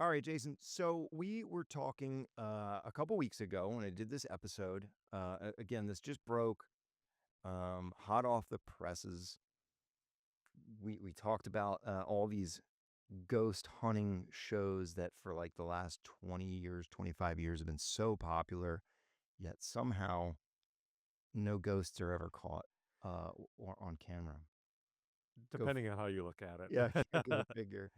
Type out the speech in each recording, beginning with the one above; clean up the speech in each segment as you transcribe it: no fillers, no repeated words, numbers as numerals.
All right, Jason. So we were talking a couple weeks ago when I did this episode. Again, this just broke, hot off the presses. We talked about all these ghost hunting shows that for like the last 20 years, 25 years have been so popular, yet somehow no ghosts are ever caught or on camera. Go, Depending on how you look at yeah, it. go figure.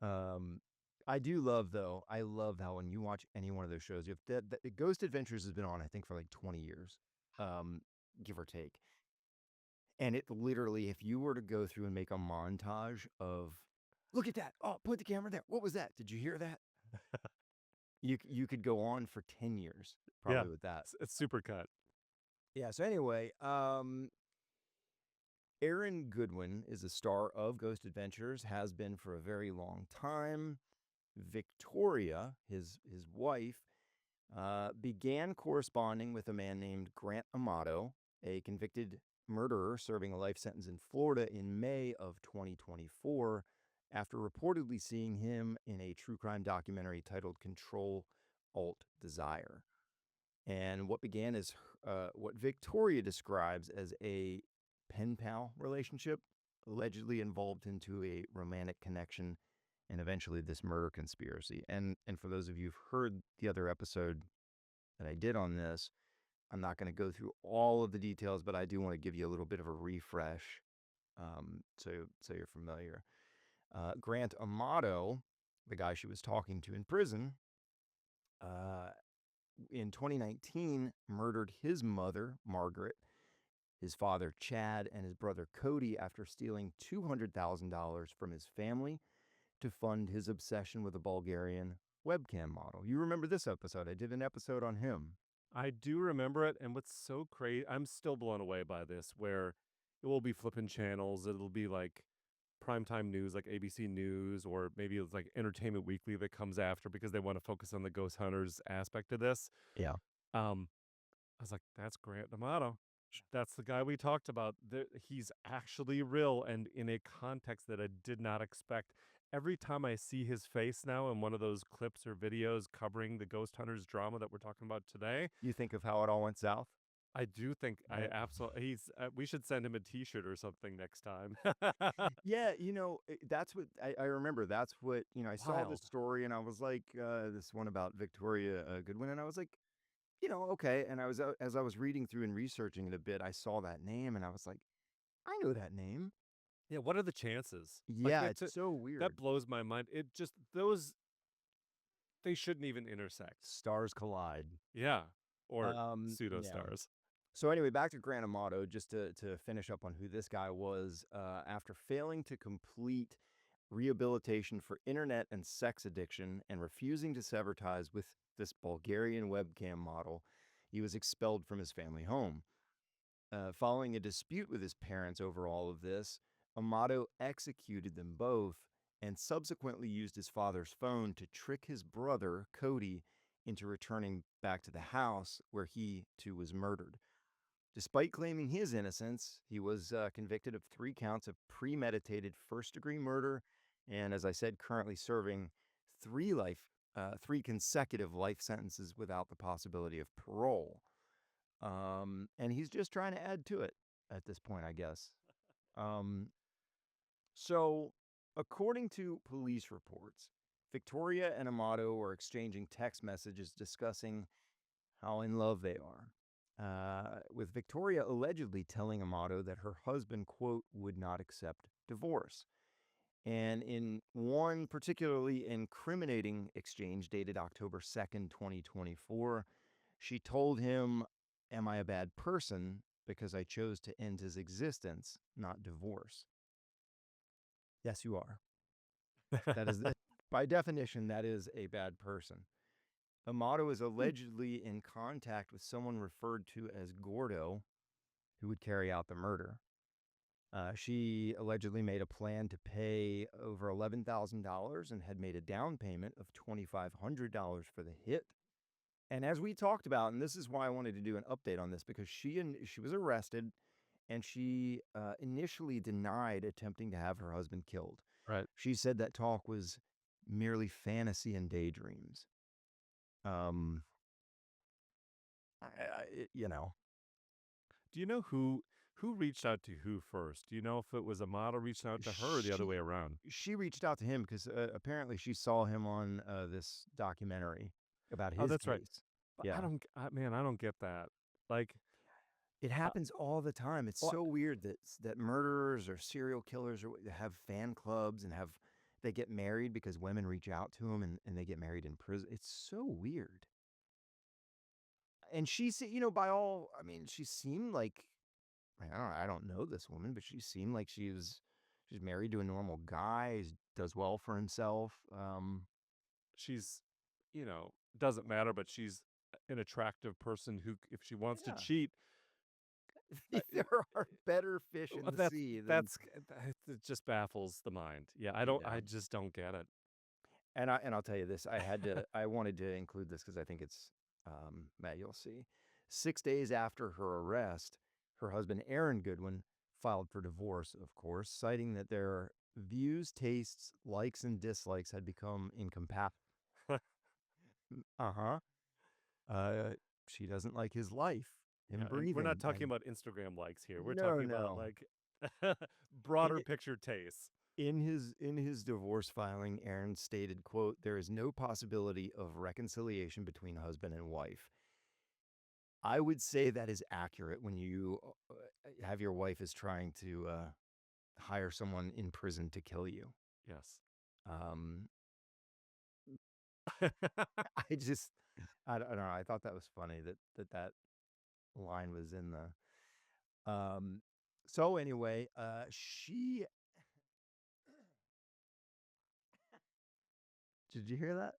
Um, I do love though. I love how when you watch any one of those shows, you have the Ghost Adventures has been on, I think, for like 20 years, um, give or take. And it literally, if you were to go through and make a montage of, look at that. Oh, put the camera there. What was that? Did you hear that? You could go on for 10 years Yeah, probably with that. it's super cut. Yeah. So anyway, Aaron Goodwin is a star of Ghost Adventures, has been for a very long time. Victoria, his wife, began corresponding with a man named Grant Amato, a convicted murderer serving a life sentence in Florida in May of 2024, after reportedly seeing him in a true crime documentary titled Control Alt Desire. And what began as what Victoria describes as a pen pal relationship allegedly involved into a romantic connection and eventually this murder conspiracy. And for those of you who've heard the other episode that I did on this, I'm not going to go through all of the details, but I do want to give you a little bit of a refresh, so you're familiar. Grant Amato, the guy she was talking to in prison, uh, in 2019 murdered his mother, Margaret, his father, Chad, and his brother, Cody, after stealing $200,000 from his family to fund his obsession with a Bulgarian webcam model. You remember this episode? I did an episode on him. I do remember it, and what's so crazy, I'm still blown away by this, where it will be flipping channels. It'll be like primetime news, like ABC News, or maybe it's like Entertainment Weekly that comes after because they want to focus on the ghost hunters aspect of this. Yeah. Um, I was like, that's Grant Amato. That's the guy we talked about. He's actually real and in a context that I did not expect. Every time I see his face now in one of those clips or videos covering the Ghost Hunters drama that we're talking about today, You think of how it all went south? I do think I Right. absolutely we should send him a T-shirt or something next time. Yeah, that's what I remember. That's what, I saw this Wild. story and I was like, this one about Victoria Goodwin. And I was like, okay. And as I was reading through and researching it a bit, I saw that name and I was like, I know that name. Yeah, what are the chances? Like Yeah, it's so that weird. blows my mind. It just those they shouldn't even intersect. Stars collide. Yeah, or pseudo Yeah. stars. So anyway, back to Grant Amato, just to finish up on who this guy was. After failing to complete rehabilitation for internet and sex addiction and refusing to sever ties with this Bulgarian webcam model, he was expelled from his family home. Following a dispute with his parents over all of this, Amato executed them both and subsequently used his father's phone to trick his brother, Cody, into returning back to the house where he too was murdered. Despite claiming his innocence, he was convicted of 3 counts of premeditated first-degree murder, and as I said, currently serving three consecutive life sentences without the possibility of parole. And he's just trying to add to it at this point, I guess. Um, so, according to police reports, Victoria and Amato are exchanging text messages discussing how in love they are. With Victoria allegedly telling Amato that her husband, quote, would not accept divorce. And in one particularly incriminating exchange dated October 2nd, 2024, she told him, "Am I a bad person because I chose to end his existence, not divorce?" Yes, you are. That is, by definition, that is a bad person. Amato is allegedly in contact with someone referred to as Gordo, who would carry out the murder. She allegedly made a plan to pay over $11,000 and had made a down payment of $2,500 for the hit. And as we talked about, and this is why I wanted to do an update on this, because she was arrested and she initially denied attempting to have her husband killed. Right. She said that talk was merely fantasy and daydreams. Um, you know, Do you know who reached out to who first? Do you know if it was Amato reaching out to her or the other way she around? she reached out to him because apparently she saw him on this documentary about Oh, his that's right. case. But Yeah, man, I don't get that. Like, it uh, happens all the time. It's well, so weird that murderers or serial killers have fan clubs and they get married because women reach out to them and they get married in prison. It's so weird. And by all, I mean, she seemed like I don't know this woman, but she seemed like she's married to a normal guy, does well for himself. she's, doesn't matter, but she's an attractive person who, if she wants to Yeah. cheat, uh, There are better fish in the that's sea than that's it just baffles the mind. Yeah, yeah. I just don't get it. And I'll tell you this, I wanted to include this because I think it's Matt, you'll see. 6 days after her arrest, her husband Aaron Goodwin filed for divorce, of course, citing that their views, tastes, likes, and dislikes had become incompatible. Uh-huh. Uh, she doesn't like his life, him Yeah, and we're not breathing, talking and about Instagram likes here. We're no, talking about no. like In broader picture tastes. in his divorce filing, Aaron stated, quote, "There is no possibility of reconciliation between husband and wife." I would say that is accurate when you have your wife is trying to hire someone in prison to kill you. Yes. Um, I just, I don't know. I thought that was funny that line was in the. So anyway, she. Did you hear that?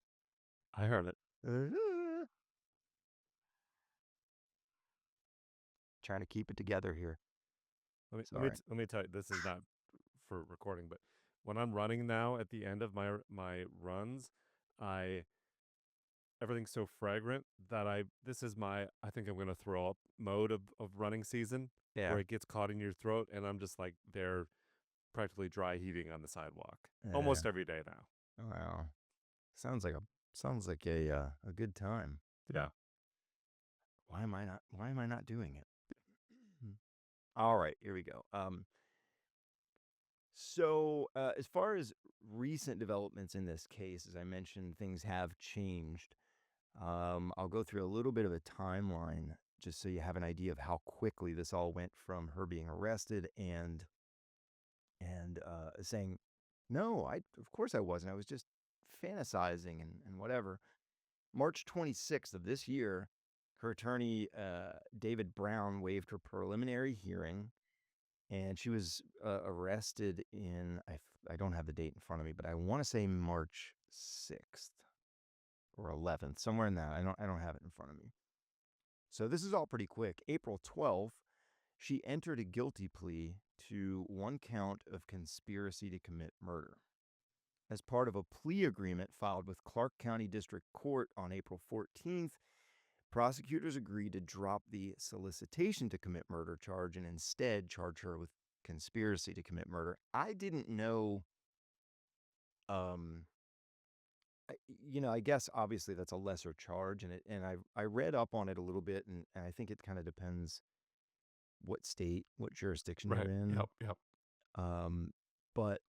I heard it. Trying to keep it together here. Sorry. Let me tell you, this is not for recording, but when I'm running now at the end of my runs, I everything's so fragrant that this is my I think I'm gonna throw up mode of running season Yeah. where it gets caught in your throat and I'm just like there practically dry heaving on the sidewalk Yeah. almost every day now. Wow. Sounds like a good time. Yeah. Why am I not doing it? All right, here we go. So as far as recent developments in this case, as I mentioned, things have changed. I'll go through a little bit of a timeline just so you have an idea of how quickly this all went from her being arrested and saying, "No, I of course I wasn't. I was just fantasizing and whatever." March 26th of this year, her attorney, David Brown, waived her preliminary hearing, and she was arrested I don't have the date in front of me, but I want to say March 6th or 11th, somewhere in that. I don't have it in front of me. So this is all pretty quick. April 12th, she entered a guilty plea to one count of conspiracy to commit murder. As part of a plea agreement filed with Clark County District Court on April 14th, prosecutors agreed to drop the solicitation to commit murder charge and instead charge her with conspiracy to commit murder. I didn't know, um, I guess obviously that's a lesser charge, and I read up on it a little bit, and I think it kind of depends what state, what jurisdiction Right. you're in. Yep. Yep. Um, but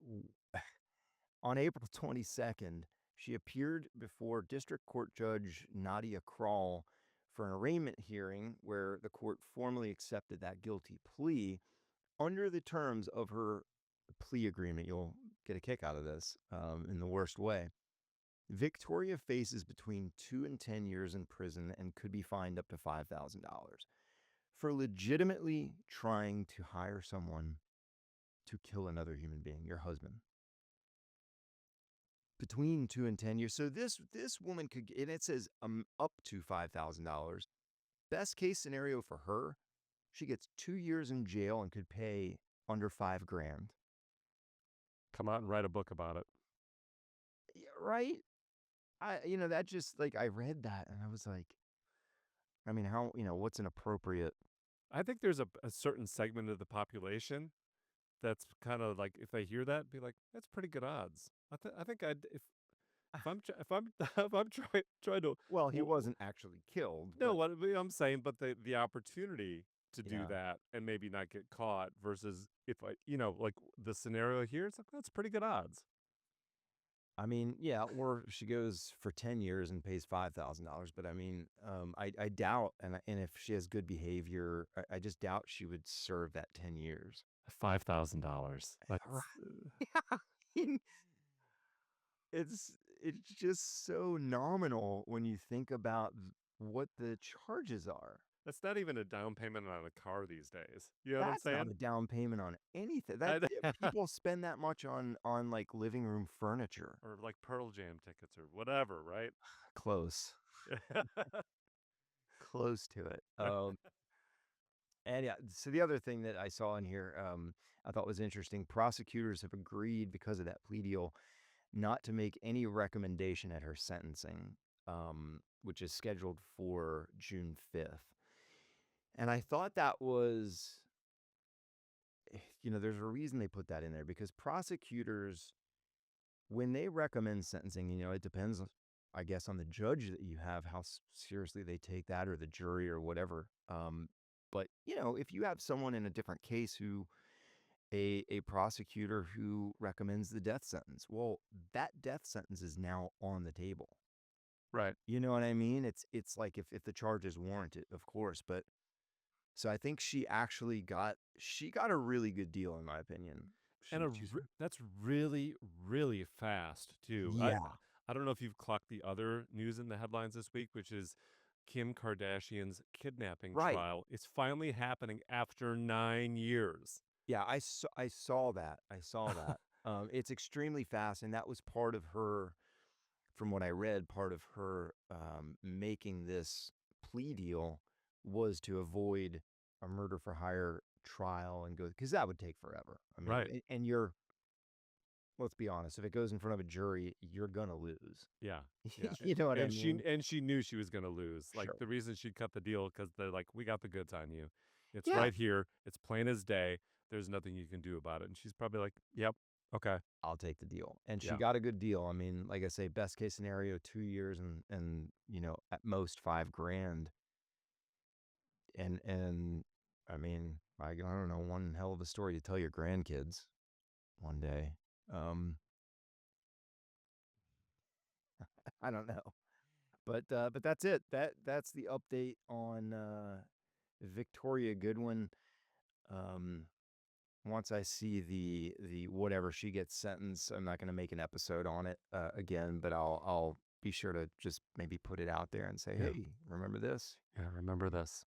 on April 22nd, she appeared before District Court Judge Nadia Krall for an arraignment hearing where the court formally accepted that guilty plea under the terms of her plea agreement. You'll get a kick out of this in the worst way. Victoria faces between 2 and 10 years in prison and could be fined up to $5,000 for legitimately trying to hire someone to kill another human being, your husband. Between 2 and 10 years. So this woman could, and it says up to $5,000. Best case scenario for her, she gets 2 years in jail and could pay under 5 grand. Come out and write a book about it. Yeah, right? That just like I read that and I was like, I mean, what's an appropriate? I think there's a certain segment of the population that's kind of like if they hear that, be like, that's pretty good odds. I think I'd if if I'm trying to Well, he w wasn't actually killed, no, but what I'm saying, but the opportunity to do yeah. that and maybe not get caught versus if I like, the scenario here, it's like, that's pretty good odds. I mean, yeah, or she goes for 10 years and pays $5,000, but I mean, I doubt, and if she has good behavior, I just doubt she would serve that 10 years. $5,000. Right. That's Yeah. It's just so nominal when you think about what the charges are. that's not even a down payment on a car these days. You know what I'm That's not saying? a down payment on anything. That I people spend that much on, like, living room furniture. or like Pearl Jam tickets or whatever, right? Close. Close to it. And yeah, so the other thing that I saw in here, I thought was interesting, prosecutors have agreed because of that plea deal not to make any recommendation at her sentencing, which is scheduled for June 5th. And I thought that was, there's a reason they put that in there because prosecutors, when they recommend sentencing, it depends, I guess, on the judge that you have, how seriously they take that, or the jury, or whatever. But if you have someone in a different case who a prosecutor who recommends the death sentence, well, that death sentence is now on the table. Right. You know what I mean? It's like if the charge is warranted, of course. But so I think she got a really good deal in my opinion. And She's that's really, really fast too. yeah, I don't know if you've clocked the other news in the headlines this week, which is Kim Kardashian's kidnapping right. trial is finally happening after 9 years. Yeah, I saw that. I saw that. It's extremely fast, and that was part of her, from what I read, part of her making this plea deal was to avoid a murder for hire trial and go because that would take forever. I mean, Right. and let's be honest, if it goes in front of a jury, you're gonna lose. Yeah. Yeah. You know what I And mean? she knew she was gonna lose. Like Sure. the reason she cut the deal because they're like, we got the goods on you. It's Yeah, right here. It's plain as day. There's nothing you can do about it. And she's probably like, yep. Okay. I'll take the deal. And she Yeah. got a good deal. I mean, like I say, best case scenario, 2 years and at most 5 grand. And I mean, I don't know, one hell of a story to tell your grandkids one day. Um, I don't know. But that's it. That's the update on Victoria Goodwin. Um, once I see the whatever she gets sentenced, I'm not going to make an episode on it again, but I'll be sure to just maybe put it out there and say, Yeah. hey, remember this? Yeah. Remember this.